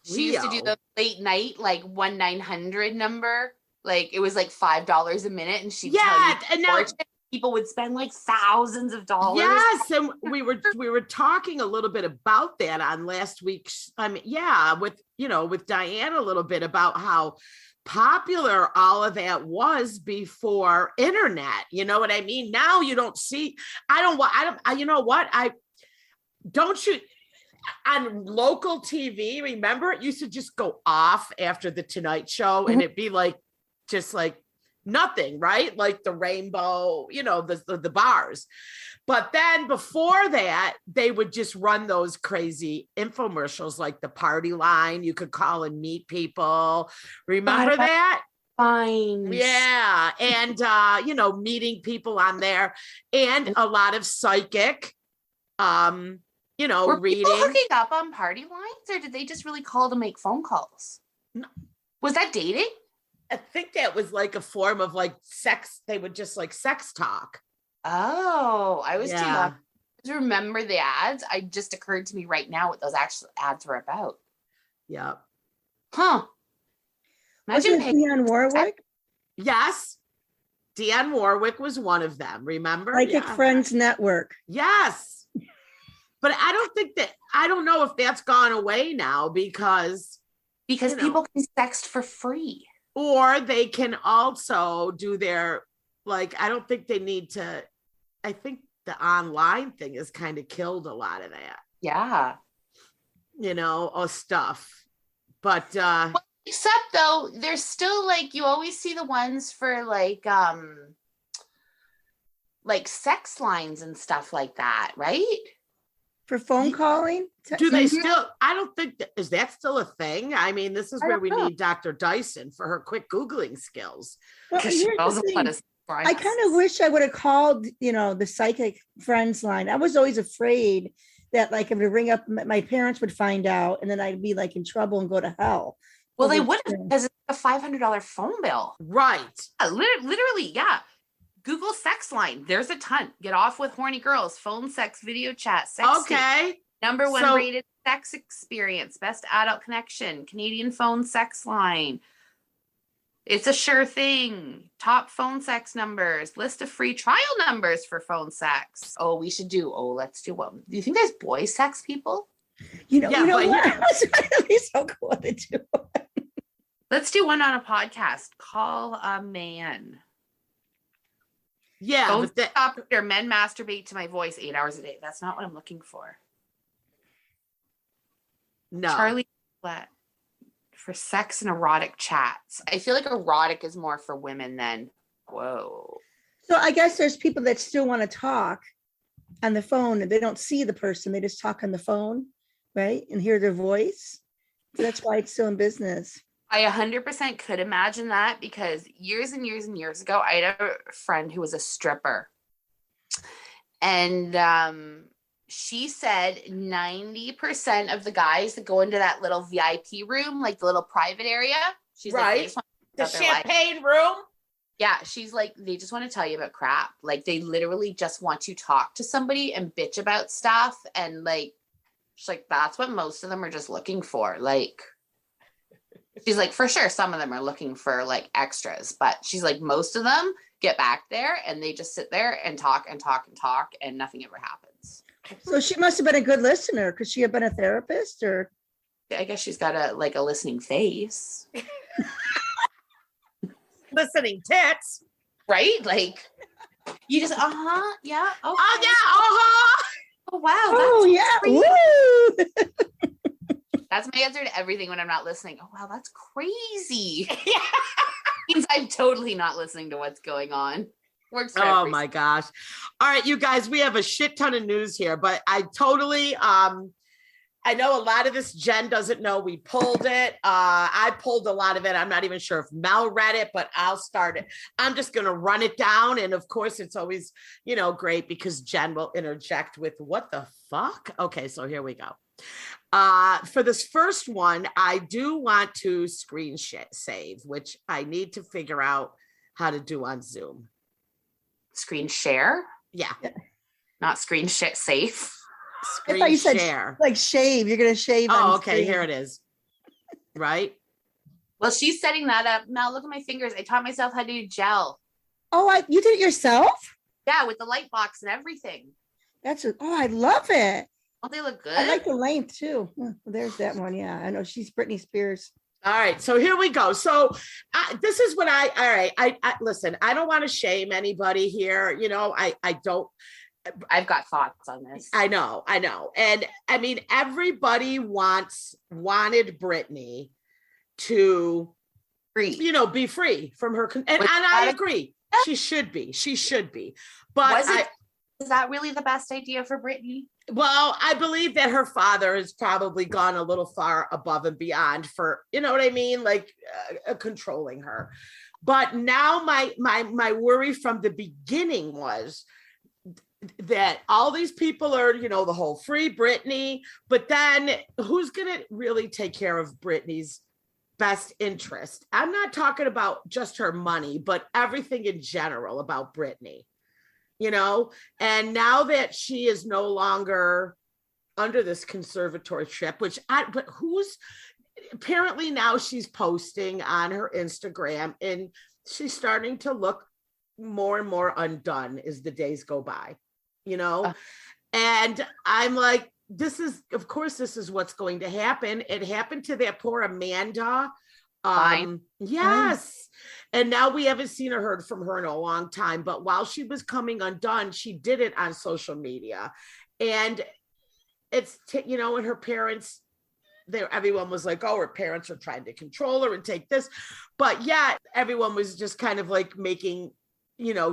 She used to do the late night, like 1-900 number. Like it was like $5 a minute, and she'd tell you and now people would spend like thousands of dollars. Yes, and we were talking a little bit about that on last week's. With Diane a little bit about how popular all of that was before internet. You know what I mean? Now you don't see. You know what? Don't you. On local TV, remember it used to just go off after the Tonight Show, and it'd be like, just like nothing, right? Like the rainbow, the bars. But then before that, they would just run those crazy infomercials, like the party line. You could call and meet people. Remember that? Fine. Yeah. And, meeting people on there, and a lot of psychic, Were reading. people hooking up on party lines, or did they just really call to make phone calls? No. Was that dating? I think that was like a form of like sex. They would just like sex talk. Oh, I was too young to remember the ads. It just occurred to me right now what those actual ads were about. Yeah. Huh. Imagine Dionne Warwick. Yes. Dionne Warwick was one of them. Remember? Psychic Friends Network. Yes. But I don't know if that's gone away now because people can sext for free. Or they can also do their, like, I don't think they need to, I think the online thing has kind of killed a lot of that. Yeah. Stuff. But, except though, there's still like, you always see the ones for like sex lines and stuff like that, right? For phone calling? Do they still? I don't think is that still a thing? I mean, this is where we need Dr. Dyson for her quick Googling skills. Well, I kind of wish I would have called, the Psychic Friends line. I was always afraid that like if it would ring up, my parents would find out, and then I'd be like in trouble and go to hell. Well, they wouldn't, because it's a $500 phone bill. Right. Literally, yeah. Google sex line. There's a ton. Get off with horny girls. Phone sex, video chat, sex. Okay. Number one rated sex experience. Best adult connection. Canadian phone sex line. It's a sure thing. Top phone sex numbers. List of free trial numbers for phone sex. Oh, let's do one. Do you think there's boy sex people? What? It's really so cool to do. Let's do one on a podcast. Call a man. Yeah. Don't stop there. Men masturbate to my voice 8 hours a day. That's not what I'm looking for. No. Charlie for sex and erotic chats. I feel like erotic is more for women than whoa. So I guess there's people that still want to talk on the phone, and they don't see the person. They just talk on the phone, right? And hear their voice. So that's why it's still in business. I 100% could imagine that, because years and years and years ago, I had a friend who was a stripper. And she said 90% of the guys that go into that little VIP room, like the little private area, she's right. Like, the champagne room. Yeah, she's like, they just want to tell you about crap. Like, they literally just want to talk to somebody and bitch about stuff. And like, she's like, that's what most of them are just looking for. Like, she's like, for sure, some of them are looking for like extras, but she's like, most of them get back there and they just sit there and talk and talk and talk, and nothing ever happens. So she must have been a good listener. Could she have been a therapist, or? I guess she's got a listening face. Listening tits. Right? Like, you just, yeah. Okay. Oh, yeah. Oh, wow. Oh, yeah. Woo! That's my answer to everything when I'm not listening. Oh, wow, that's crazy. Yeah. Means I'm totally not listening to what's going on. Works for every my gosh. All right, you guys, we have a shit ton of news here, but I totally, I know a lot of this Jen doesn't know. We pulled it. I pulled a lot of it. I'm not even sure if Mel read it, but I'll start it. I'm just going to run it down. And of course, it's always, great because Jen will interject with what the fuck? Okay, so here we go. For this first one, I do want to screen save, which I need to figure out how to do on Zoom. Screen share? Yeah. Not screen safe. I thought you said share. Like shave. You're going to shave. Oh, okay. Screen. Here it is. right? Well, she's setting that up. Mel, look at my fingers. I taught myself how to do gel. Oh, you did it yourself? Yeah, with the light box and everything. I love it. Don't they look good? I like the length too. There's that one. Yeah, I know she's Britney Spears. All right, so here we go. So this is what I listen, I don't want to shame anybody here. You know, I don't. I've got thoughts on this. I know. And I mean, everybody wanted Brittany to be free from her. And I agree. She should be. But is that really the best idea for Brittany? Well, I believe that her father has probably gone a little far above and beyond for, you know what I mean? Like controlling her. But now my worry from the beginning was that all these people are, the whole free Brittany, but then who's going to really take care of Brittany's best interest? I'm not talking about just her money, but everything in general about Brittany. And now that she is no longer under this conservatorship, but who's apparently now she's posting on her Instagram and she's starting to look more and more undone as the days go by, and I'm like, this is what's going to happen. It happened to that poor Amanda. Yes. And now we haven't seen or heard from her in a long time, but while she was coming undone, she did it on social media. And it's, and her parents, everyone was like, oh, her parents are trying to control her and take this. But yeah, everyone was just kind of like making,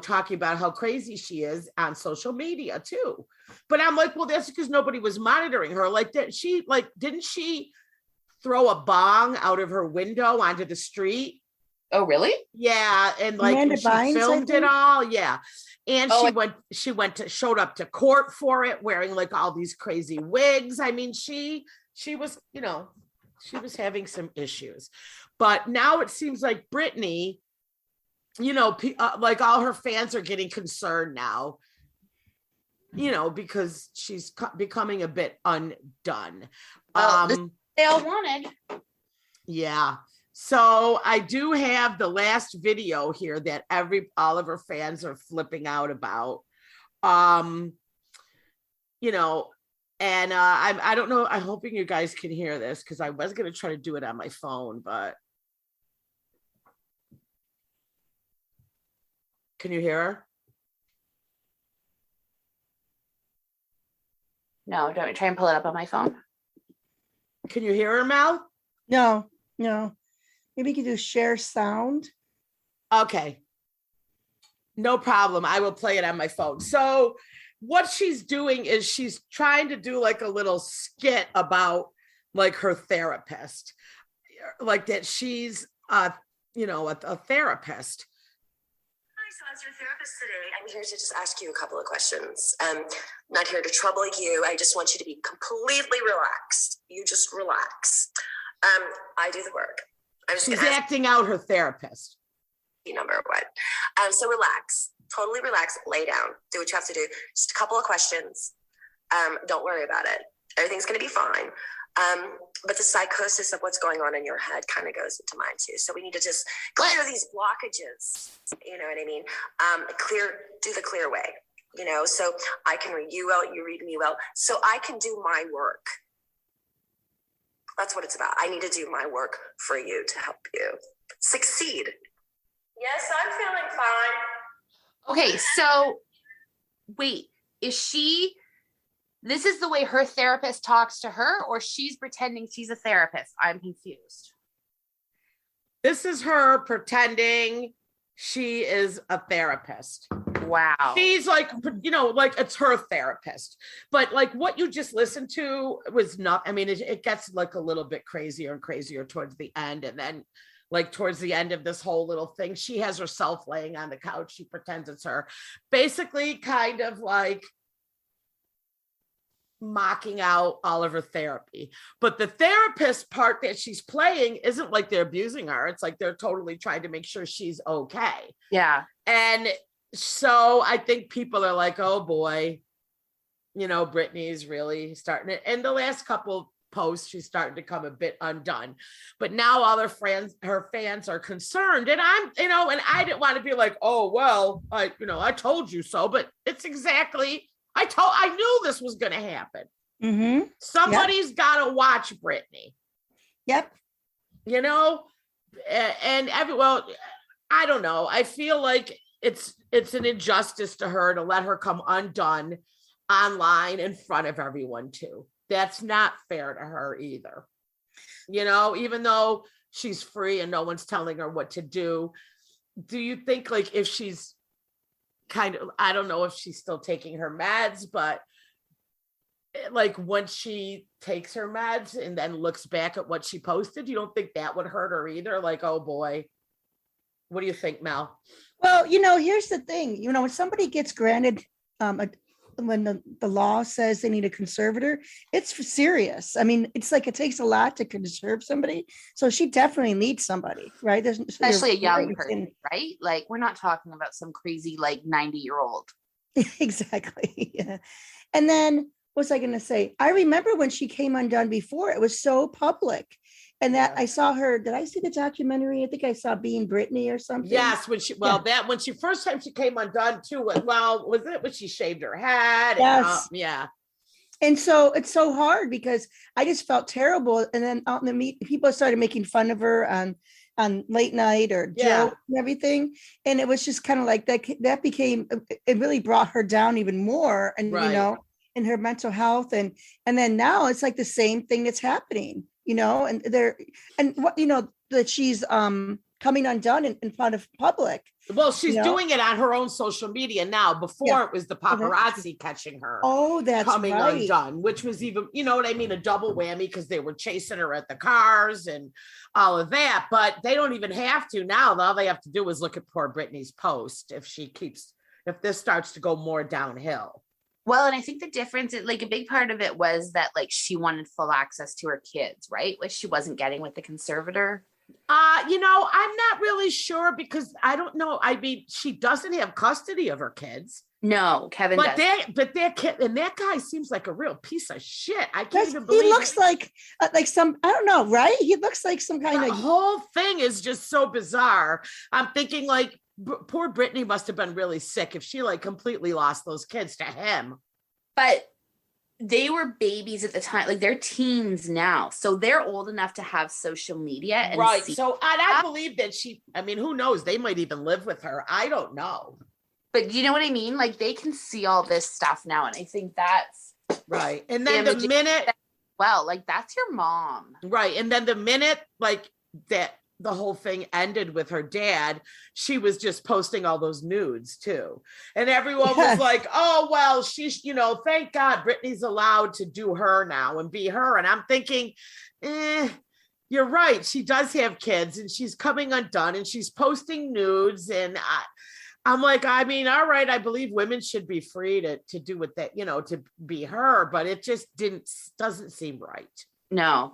talking about how crazy she is on social media too. But I'm like, well, that's because nobody was monitoring her. Didn't she throw a bong out of her window onto the street? Oh, really? Yeah, and she filmed it all. Yeah, and showed up to court for it, wearing like all these crazy wigs. I mean, she was, she was having some issues, but now it seems like Brittany, like all her fans are getting concerned now, because she's becoming a bit undone. They all wanted. Yeah. So I do have the last video here that all of her fans are flipping out about. And I don't know. I'm hoping you guys can hear this because I was going to try to do it on my phone, but can you hear her? No, don't try and pull it up on my phone. Can you hear her, Mel? No. Maybe you can do share sound. Okay. No problem. I will play it on my phone. So what she's doing is she's trying to do like a little skit about like her therapist, like that she's a therapist. Hi, so as your therapist today, I'm here to just ask you a couple of questions. Not here to trouble you. I just want you to be completely relaxed. You just relax. I do the work. She's acting out her therapist. Number one. So relax, totally relax, lay down, do what you have to do. Just a couple of questions. Don't worry about it. Everything's going to be fine. But the psychosis of what's going on in your head kind of goes into mine too. So we need to just clear these blockages. You know what I mean? Do the clear way, so I can read you well, you read me well, so I can do my work. That's what it's about. I need to do my work for you to help you succeed. Yes, I'm feeling fine. Okay, so wait, this is the way her therapist talks to her, or she's pretending she's a therapist? I'm confused. This is her pretending she is a therapist. Wow. She's like, like it's her therapist. But like what you just listened to was not, I mean, it gets like a little bit crazier and crazier towards the end. And then like towards the end of this whole little thing, she has herself laying on the couch. She pretends it's her. Basically kind of like mocking out all of her therapy. But the therapist part that she's playing isn't like they're abusing her. It's like they're totally trying to make sure she's okay. Yeah. And so I think people are like, oh boy, Brittany's really starting it. And the last couple posts, she's starting to come a bit undone. But now all her fans are concerned. And I'm, and I didn't want to be like, oh, well, I told you so, but it's exactly, I knew this was going to happen. Mm-hmm. Somebody's got to watch Brittany. Yep. And I don't know. I feel like it's an injustice to her to let her come undone online in front of everyone too. That's not fair to her either. Even though she's free and no one's telling her what to do. Do you think like if she's I don't know if she's still taking her meds, but like once she takes her meds and then looks back at what she posted, you don't think that would hurt her either? Like, oh boy. What do you think, Mel? Well, here's the thing, when somebody gets granted, when the law says they need a conservator, it's serious. I mean, it's like, it takes a lot to conserve somebody. So she definitely needs somebody, right? Especially a young person, right? Like we're not talking about some crazy, like 90-year-old. Exactly. Yeah. And then what was I going to say? I remember when she came undone before, it was so public. And that I saw her, did I see the documentary? I think I saw Being Brittany or something. Yes, when she first time she came undone too, was it when she shaved her head? Yes. Yeah. And so it's so hard because I just felt terrible. And then out in the meet, people started making fun of her on late night or Joe and everything. And it was just kind of like that became, it really brought her down even more. And, in her mental health. And then now it's like the same thing that's happening. That she's coming undone in front of public. Well, she's doing it on her own social media now. Before it was the paparazzi catching her. Oh, that's coming right. undone, which was even, a double whammy because they were chasing her at the cars and all of that. But they don't even have to now. All they have to do is look at poor Brittany's post if this starts to go more downhill. Well, and I think the difference is like a big part of it was that like she wanted full access to her kids, right? Which she wasn't getting with the conservator. I'm not really sure because I don't know. I mean, she doesn't have custody of her kids. No, Kevin does. That kid and that guy seems like a real piece of shit. I can't even believe he looks like some, I don't know, right? He looks like some kind of. The whole thing is just so bizarre. I'm thinking like, poor Brittany must have been really sick if she like completely lost those kids to him. But they were babies at the time, like they're teens now, so they're old enough to have social media. And right. So I believe that who knows? They might even live with her. I don't know. But you know what I mean? Like they can see all this stuff now, and I think that's right. And then the minute, like that's your mom, right? And then the minute like that. The whole thing ended with her dad, she was just posting all those nudes too. And everyone was like, oh, well, she's, thank God Brittany's allowed to do her now and be her. And I'm thinking, you're right. She does have kids and she's coming undone and she's posting nudes. And I'm like, all right, I believe women should be free to do what that, to be her, but it just doesn't seem right. No.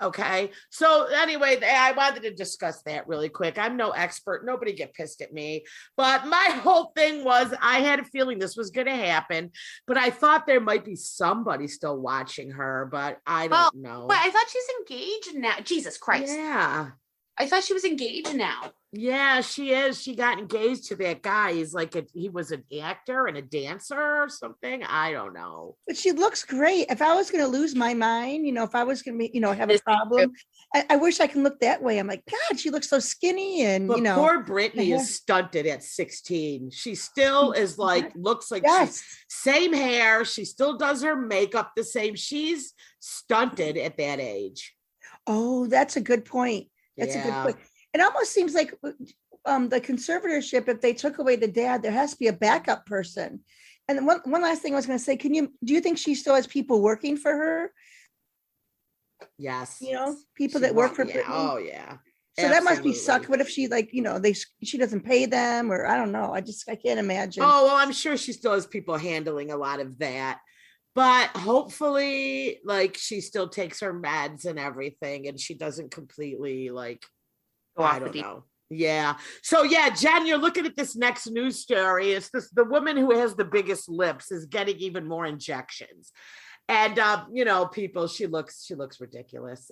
Okay. So anyway, I wanted to discuss that really quick. I'm no expert. Nobody get pissed at me. But my whole thing was I had a feeling this was going to happen, but I thought there might be somebody still watching her, but I don't know. But I thought she's engaged now. Jesus Christ. Yeah. I thought she was engaged now. Yeah, she is. She got engaged to that guy. He's like he was an actor and a dancer or something. I don't know. But she looks great. If I was going to lose my mind, if I was going to, have a problem, I wish I could look that way. I'm like, God, she looks so skinny and, but poor Brittany is stunted at 16. She still is like, looks like she's same hair. She still does her makeup the same. She's stunted at that age. Oh, that's a good point. That's a good point. It almost seems like the conservatorship, if they took away the dad, there has to be a backup person. And then one last thing I was going to say, do you think she still has people working for her? Yes. People that work for Brittany? Oh, yeah. So that must be suck. What if she she doesn't pay them or I don't know. I can't imagine. Oh, well, I'm sure she still has people handling a lot of that. But hopefully, she still takes her meds and everything, and she doesn't completely, I don't know. Yeah. So, yeah, Jen, you're looking at this next news story. It's the woman who has the biggest lips is getting even more injections. And you know, people, she looks ridiculous.